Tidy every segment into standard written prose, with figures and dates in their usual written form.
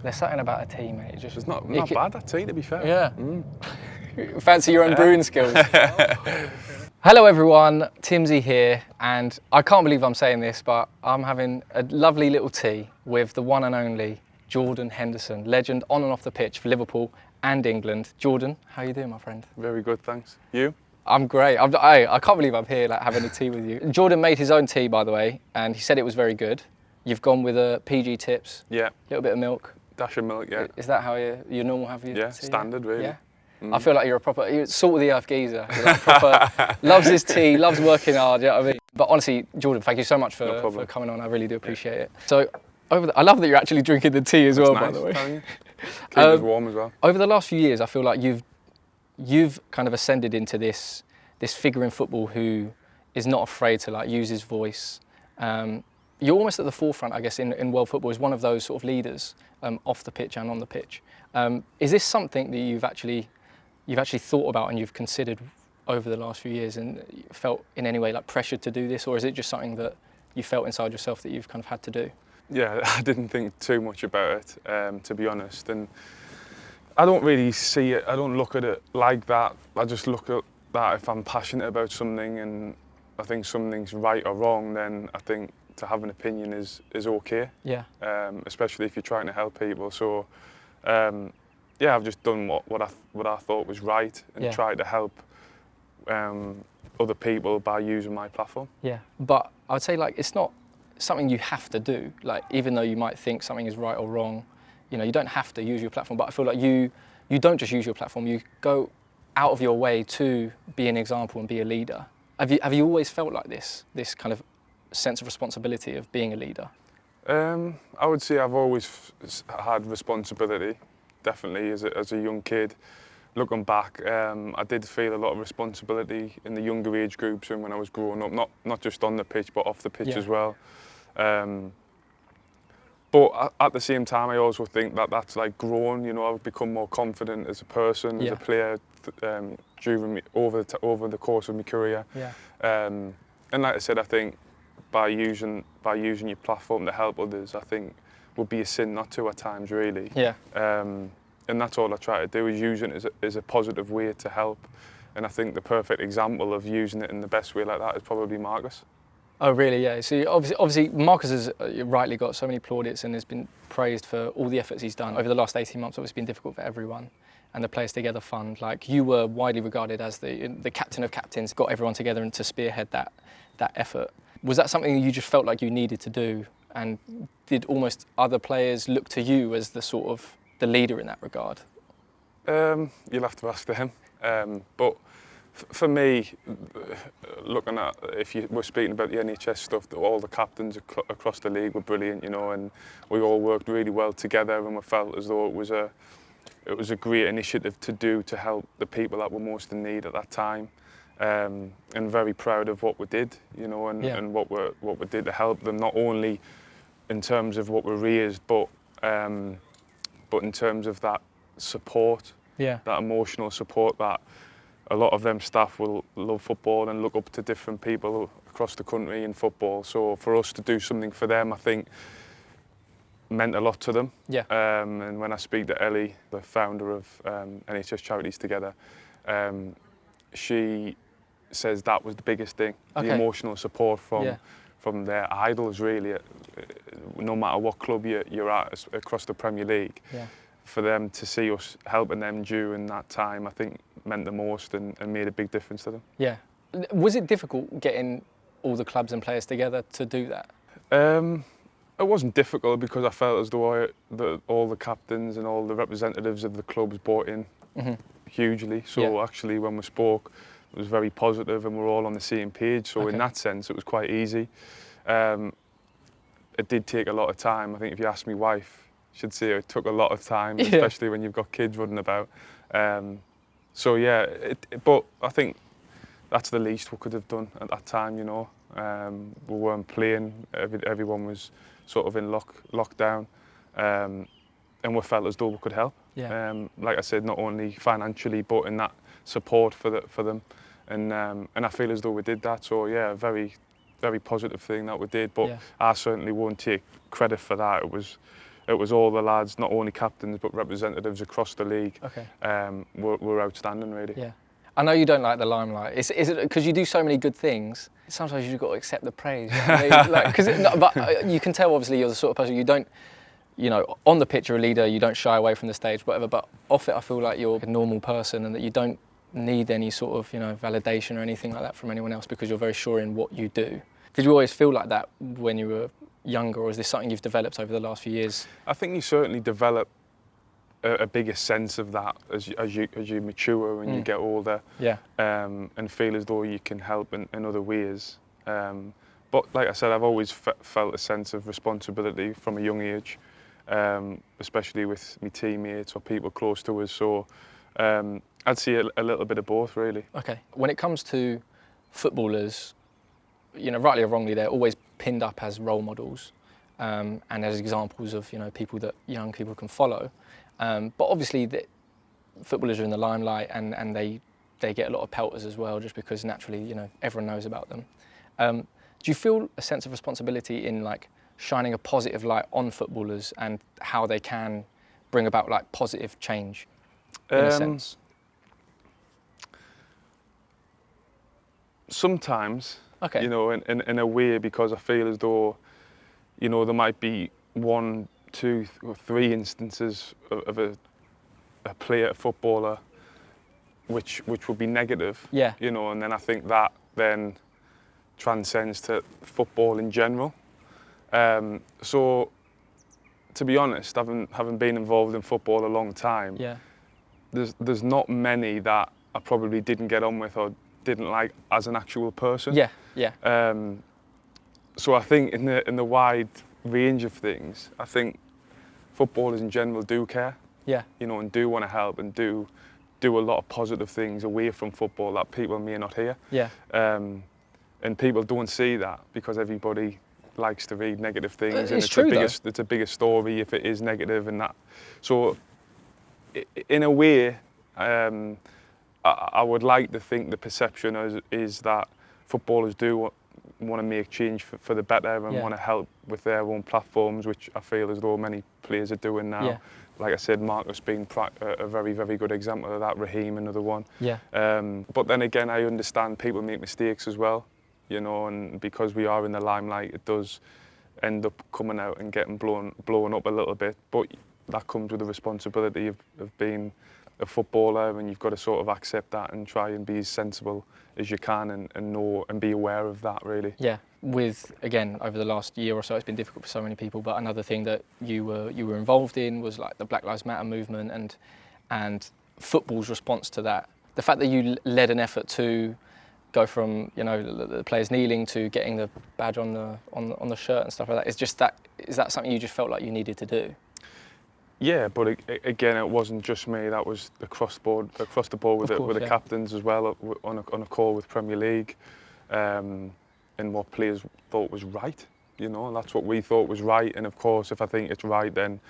There's something about a tea, mate. It's not bad, that tea, to be fair. Yeah. Fancy your own brewing skills. Hello everyone, Timbsy here, and I can't believe I'm saying this, but I'm having a lovely little tea with the one and only Jordan Henderson, legend on and off the pitch for Liverpool and England. Jordan, how you doing, my friend? Very good, thanks. You? I'm great. I can't believe I'm here having a tea with you. Jordan made his own tea, by the way, and he said it was very good. You've gone with a PG tips. Yeah. A little bit of milk. Dash of milk, yeah. Is that how you normal have your tea? Standard, really. Yeah. I feel like you're salt of the earth geezer. You're like proper, loves his tea, loves working hard, you know what I mean? But honestly, Jordan, thank you so much for coming on. I really do appreciate it. So, I love that you're actually drinking the tea as well, nice, by the way. Keep it warm as well. Over the last few years, I feel like you've kind of ascended into this figure in football who is not afraid to use his voice. You're almost at the forefront, I guess, in world football as one of those sort of leaders off the pitch and on the pitch. Is this something that you've actually thought about and you've considered over the last few years and felt in any way pressured to do this, or is it just something that you felt inside yourself that you've kind of had to do? Yeah, I didn't think too much about it, to be honest, and I don't really see it, I don't look at it like that. I just look at that if I'm passionate about something and I think something's right or wrong, then I think to have an opinion is okay. Yeah. Especially if you're trying to help people. So, yeah, I've just done what I thought was right and tried to help other people by using my platform. Yeah. But I would say it's not something you have to do. Even though you might think something is right or wrong, you don't have to use your platform. But I feel like you don't just use your platform. You go out of your way to be an example and be a leader. Have you always felt like this kind of sense of responsibility of being a leader? I would say I've always had responsibility, definitely as a young kid. Looking back, I did feel a lot of responsibility in the younger age groups and when I was growing up, not just on the pitch but off the pitch as well. But at the same time, I also think that's grown. I've become more confident as a person, as a player, over the course of my career. Yeah. And like I said, I think by using your platform to help others, I think would be a sin not to at times, really. Yeah. And that's all I try to do, is use it as a positive way to help. And I think the perfect example of using it in the best way like that is probably Marcus. Oh, really? Yeah. So obviously Marcus has rightly got so many plaudits and has been praised for all the efforts he's done over the last 18 months. It's been difficult for everyone. And the Players Together Fund, you were widely regarded as the captain of captains, got everyone together and to spearhead that effort. Was that something you just felt like you needed to do? And did almost other players look to you as the leader in that regard? You'll have to ask them. But for me, looking at, if you were speaking about the NHS stuff, all the captains across the league were brilliant, and we all worked really well together, and we felt as though it was a great initiative to help the people that were most in need at that time. And very proud of what we did, and what we did to help them, not only in terms of what we raised, but in terms of that support, that emotional support that a lot of them staff will love football and look up to different people across the country in football. So for us to do something for them, I think meant a lot to them. Yeah. And when I speak to Ellie, the founder of NHS Charities Together, she says that was the biggest thing, the emotional support from their idols, really, no matter what club you're at across the Premier League. Yeah. For them to see us helping them during that time, I think meant the most and made a big difference to them. Yeah. Was it difficult getting all the clubs and players together to do that? It wasn't difficult because I felt as though all the captains and all the representatives of the clubs bought in hugely. So actually when we spoke, it was very positive and we're all on the same page. So in that sense, it was quite easy. It did take a lot of time. I think if you ask my wife, she'd say it took a lot of time, especially when you've got kids running about. So yeah, but I think that's the least we could have done at that time, We weren't playing, everyone was sort of in lockdown, and we felt as though we could help. Yeah. Like I said, not only financially, but in that support for them. And I feel as though we did that. So yeah, very, very positive thing that we did. But I certainly won't take credit for that. It it was all the lads, not only captains but representatives across the league. Okay. Were outstanding, really. Yeah. I know you don't like the limelight. Is it because you do so many good things? Sometimes you've got to accept the praise. You know what I mean? But you can tell, obviously, you're the sort of person you don't, on the pitch you're a leader, you don't shy away from the stage, whatever. But off it, I feel like you're a normal person and that you don't need any sort of, validation or anything like that from anyone else because you're very sure in what you do. Did you always feel like that when you were younger, or is this something you've developed over the last few years? I think you certainly develop a bigger sense of that as you mature and you get older, and feel as though you can help in other ways. But like I said, I've always felt a sense of responsibility from a young age, especially with my teammates or people close to us. So I'd see a little bit of both, really. Okay. When it comes to footballers, rightly or wrongly, they're always pinned up as role models and as examples of people that young people can follow. But obviously, footballers are in the limelight and they get a lot of pelters as well, just because naturally, everyone knows about them. Do you feel a sense of responsibility in shining a positive light on footballers and how they can bring about positive change in a sense? Sometimes, okay. in a way, because I feel as though, there might be 1, 2 or 3 instances of a player, a footballer, which would be negative. Yeah. And then I think that then transcends to football in general. So, to be honest, having been involved in football a long time, there's not many that I probably didn't get on with or didn't like as an actual person. So I think in the wide range of things, I think footballers in general do care. And do want to help and do a lot of positive things away from football that people may not hear. And people don't see that because everybody likes to read negative things. It's true, it's a bigger story if it is negative and that. So in a way, I would like to think the perception is that footballers do want to make change for the better and want to help with their own platforms, which I feel as though many players are doing now. Like I said, Marcus being a very, very good example of that, Raheem another one. But then again, I understand people make mistakes as well, and because we are in the limelight, it does end up coming out and getting blown up a little bit. But that comes with the responsibility of being a footballer, and you've got to sort of accept that and try and be as sensible as you can and know and be aware of that, really. With, again, over the last year or so, it's been difficult for so many people, but another thing that you were involved in was the Black Lives Matter movement and football's response to that. The fact that you led an effort to go from the players kneeling to getting the badge on the shirt and stuff like that, is that something you just felt like you needed to do? Yeah, but again, it wasn't just me. That was across the board with the captains as well, on a call with Premier League, and what players thought was right. And that's what we thought was right. And of course, if I think it's right, then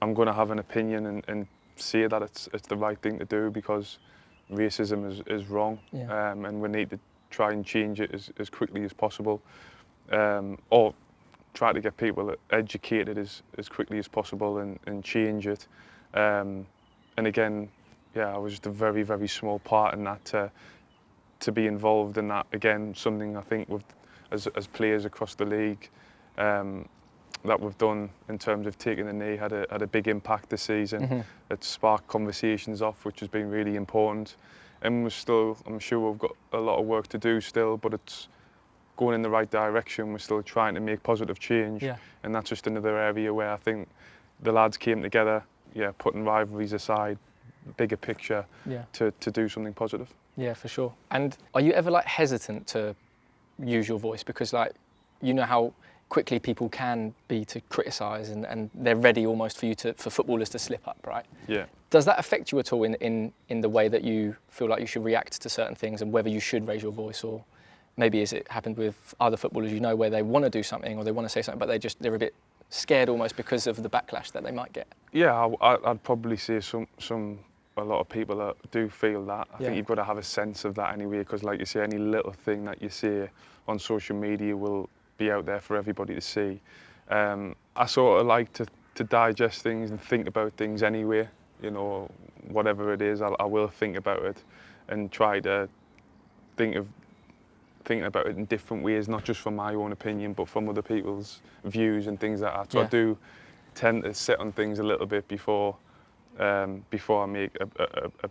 I'm going to have an opinion and say that it's the right thing to do because racism is wrong, and we need to try and change it as quickly as possible, or try to get people educated as quickly as possible and change it. And again, I was just a very, very small part in that to be involved in that. Again, something I think as players across the league that we've done in terms of taking the knee had a big impact this season. It sparked conversations off, which has been really important. And I'm sure we've got a lot of work to do still, but it's going in the right direction. We're still trying to make positive change, and that's just another area where I think the lads came together, putting rivalries aside, bigger picture, to do something positive. Yeah, for sure. And are you ever hesitant to use your voice because how quickly people can be to criticise and they're ready almost for footballers to slip up, right? Does that affect you at all in the way that you feel like you should react to certain things and whether you should raise your voice, or maybe has it happened with other footballers where they want to do something or they want to say something but they're a bit scared almost because of the backlash that they might get? I'd probably say a lot of people that do feel that. I think you've got to have a sense of that anyway, because like you say, any little thing that you say on social media will be out there for everybody to see. I sort of like to to digest things and think about things anyway. You know, whatever it is, I will think about it and try to thinking about it in different ways, not just from my own opinion, but from other people's views and things like that. So I do tend to sit on things a little bit before I make a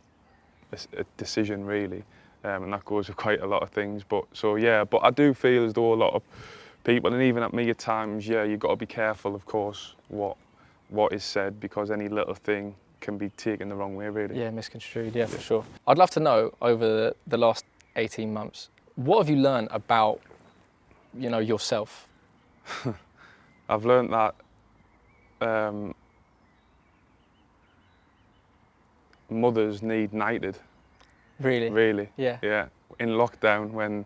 decision, really. And that goes with quite a lot of things. But I do feel as though a lot of people, and even at me at times, you've got to be careful, of course, what is said, because any little thing can be taken the wrong way, really. Yeah, misconstrued, for sure. I'd love to know, over the last 18 months, what have you learned about, yourself? I've learned that mothers need knighted. Really? Really. Yeah. Yeah. In lockdown, when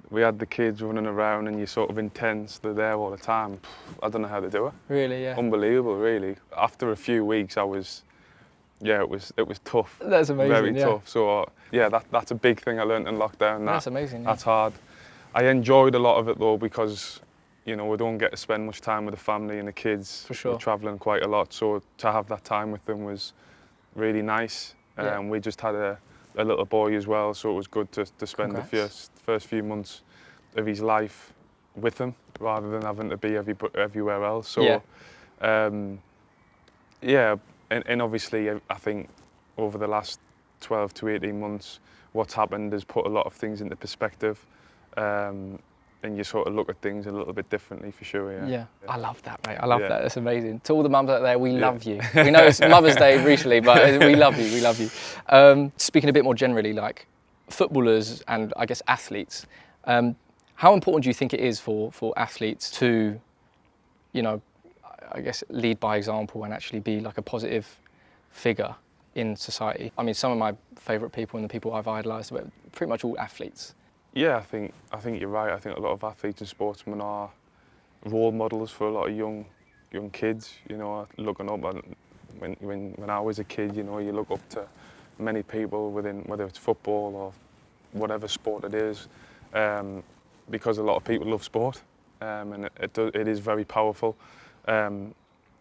we had the kids running around and you're sort of intense, they're there all the time. I don't know how they do it. Really, yeah. Unbelievable, really. After a few weeks, it was tough. That's amazing. Very tough. So that's a big thing I learned in lockdown. That's amazing. That's hard. I enjoyed a lot of it though, because we don't get to spend much time with the family and the kids. For sure. We're travelling quite a lot, so to have that time with them was really nice. We just had a little boy as well, so it was good to spend the first few months of his life with him, rather than having to be everywhere else. So, and obviously I think over the last 12 to 18 months, what's happened has put a lot of things into perspective. And you sort of look at things a little bit differently, for sure. Yeah. I love that, mate. I love that. That's amazing. To all the mums out there, we love you. We know it's Mother's Day recently, but we love you. We love you. Speaking a bit more generally, like footballers and I guess athletes, how important do you think it is for athletes to, I guess, lead by example and actually be like a positive figure in society? I mean, some of my favourite people and the people I've idolised are pretty much all athletes. Yeah, I think you're right. I think a lot of athletes and sportsmen are role models for a lot of young kids. Looking up. When I was a kid, you look up to many people within, whether it's football or whatever sport it is, because a lot of people love sport, and it is very powerful. And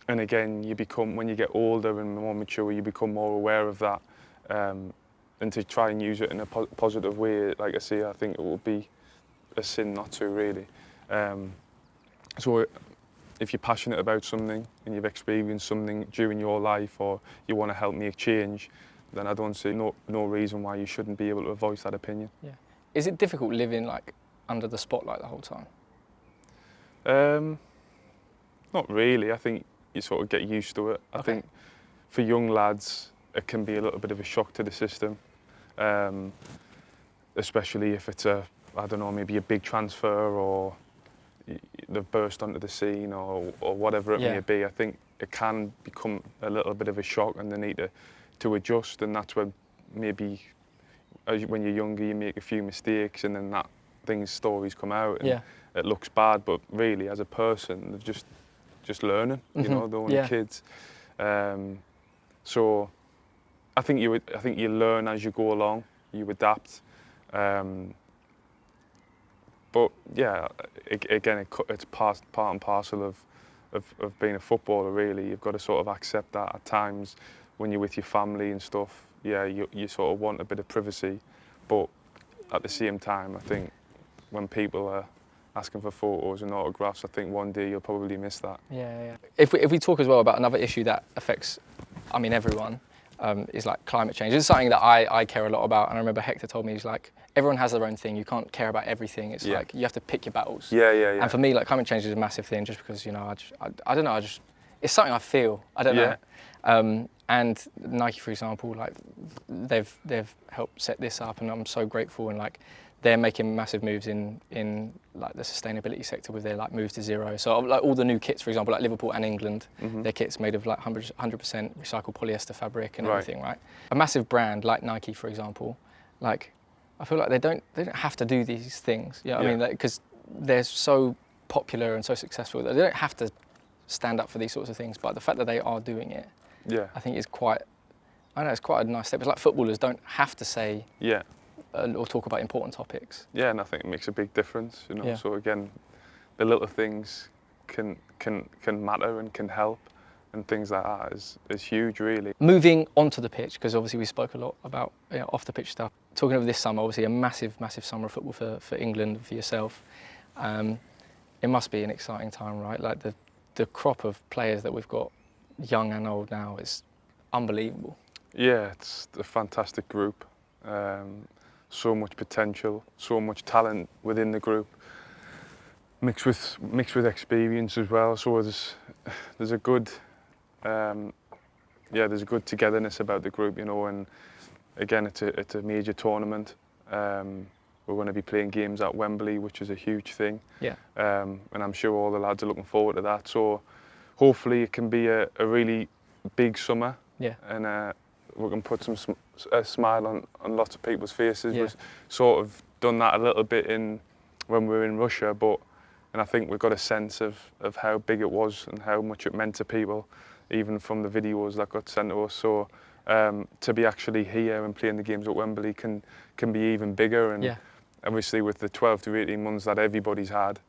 again, when you get older and more mature, you become more aware of that. And to try and use it in a positive way, like I say, I think it would be a sin not to, really. So if you're passionate about something and you've experienced something during your life, or you want to help make change, then I don't see no reason why you shouldn't be able to voice that opinion. Yeah. Is it difficult living like under the spotlight the whole time? Not really. I think you sort of get used to it. I think for young lads, it can be a little bit of a shock to the system, especially if it's maybe a big transfer, or they've burst onto the scene, or whatever it may be. I think it can become a little bit of a shock, and they need to adjust, and that's when maybe when you're younger you make a few mistakes, and then stories come out, and it looks bad, but really as a person they're just learning, they're only kids. So I think you learn as you go along, you adapt. But yeah, again, it's part and parcel of being a footballer, really. You've got to sort of accept that at times when you're with your family and stuff. Yeah, you sort of want a bit of privacy, but at the same time, I think when people are asking for photos and autographs, I think one day you'll probably miss that. Yeah. If we talk as well about another issue that affects, everyone, is like climate change. It's something that I care a lot about, and I remember Hector told me, he's like, everyone has their own thing, you can't care about everything. It's like you have to pick your battles. Yeah. And for me, like, climate change is a massive thing, just because I don't know, it's something I feel. I don't know. And Nike, for example, like they've helped set this up, and I'm so grateful. And like they're making massive moves in like the sustainability sector with their like move to zero. So like all the new kits, for example, like Liverpool and England, their kits made of like 100% recycled polyester fabric and everything, right? A massive brand like Nike, for example, like I feel like they don't have to do these things. You know what I mean? Because they're so popular and so successful that they don't have to stand up for these sorts of things. But the fact that they are doing it, I think is quite. I know it's quite a nice step. It's like footballers don't have to say or talk about important topics. Yeah, and I think it makes a big difference. So again, the little things can matter and can help, and things like that is huge, really. Moving onto the pitch, because obviously we spoke a lot about off the pitch stuff. Talking of this summer, obviously a massive summer of football for England, for yourself. It must be an exciting time, right? Like the crop of players that we've got, young and old now, is unbelievable. Yeah, it's a fantastic group. So much potential, so much talent within the group, mixed with experience as well. So there's a good there's a good togetherness about the group, and again it's a major tournament. We're going to be playing games at Wembley, which is a huge thing. Yeah. And I'm sure all the lads are looking forward to that. So hopefully it can be a really big summer. Yeah. And we can put a smile on lots of people's faces. Yeah. We've sort of done that a little bit when we were in Russia, and I think we've got a sense of how big it was and how much it meant to people, even from the videos that got sent to us. So to be actually here and playing the games at Wembley can be even bigger. And obviously with the 12 to 18 months that everybody's had,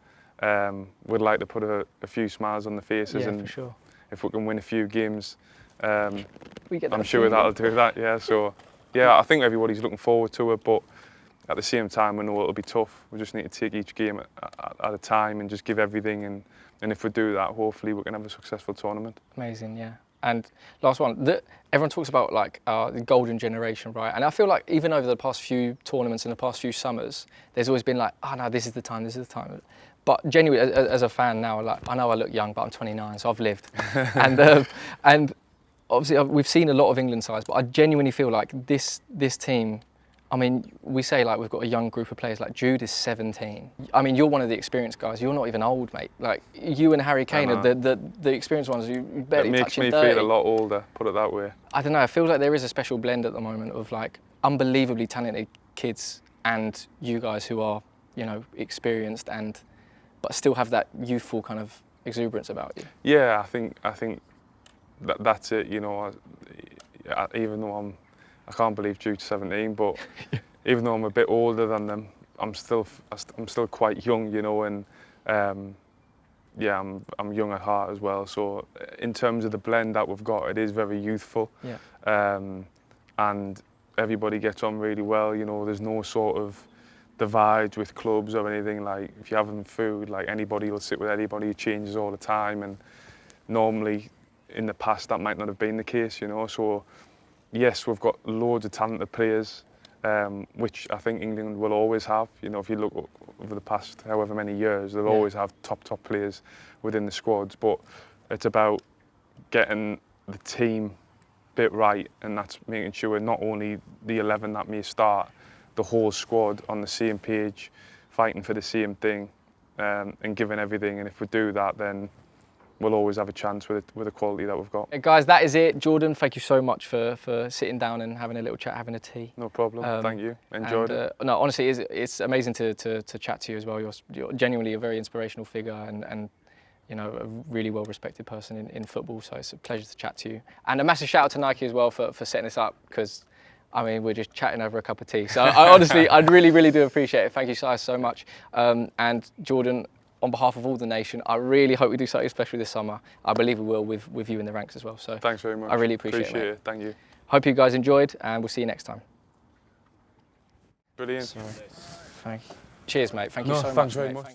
we'd like to put a few smiles on the faces. Yeah, and for sure. If we can win a few games, I'm sure that'll do that. Yeah. So I think everybody's looking forward to it, but at the same time we know it'll be tough. We just need to take each game at a time and just give everything, and if we do that, hopefully we can have a successful tournament. Amazing, yeah. And last one, everyone talks about like the golden generation, right? And I feel like even over the past few tournaments and the past few summers, there's always been like, oh no, this is the time. But genuinely, as a fan now, like I know I look young, but I'm 29, so I've lived. and obviously we've seen a lot of England sides, but I genuinely feel like this team. I mean, we say like we've got a young group of players. Like Jude is 17. I mean, you're one of the experienced guys. You're not even old, mate. Like you and Harry Kane are the experienced ones. You barely touching 30. It makes me feel a lot older. Put it that way. I don't know. I feel like there is a special blend at the moment of like unbelievably talented kids and you guys who are, experienced but still have that youthful kind of exuberance about you. Yeah, I think that's it. Even though I can't believe Jude's 17, but even though I'm a bit older than them, I'm still quite young, and I'm young at heart as well. So in terms of the blend that we've got, it is very youthful. Yeah. And everybody gets on really well. There's no sort of divides with clubs or anything. Like if you're having food, like anybody will sit with anybody. It changes all the time, and normally in the past that might not have been the case. So. Yes, we've got loads of talented players, which I think England will always have. If you look over the past however many years, they'll always have top players within the squads. But it's about getting the team bit right, and that's making sure not only the 11 that may start, the whole squad on the same page, fighting for the same thing, and giving everything. And if we do that, then we'll always have a chance with the quality that we've got. Hey guys, that is it. Jordan, thank you so much for sitting down and having a little chat, having a tea. No problem. Thank you. Enjoyed it. No, honestly, it's amazing to chat to you as well. You're genuinely a very inspirational figure and a really well-respected person in football. So it's a pleasure to chat to you. And a massive shout out to Nike as well for setting this up, because I mean, we're just chatting over a cup of tea. So I honestly, I really do appreciate it. Thank you guys so much. And Jordan, on behalf of all the nation, I really hope we do something special this summer. I believe we will with you in the ranks as well. So thanks very much. I really appreciate it. Thank you. Hope you guys enjoyed, and we'll see you next time. Brilliant. Thank you. Cheers, mate. Thank you so much. Thanks very much.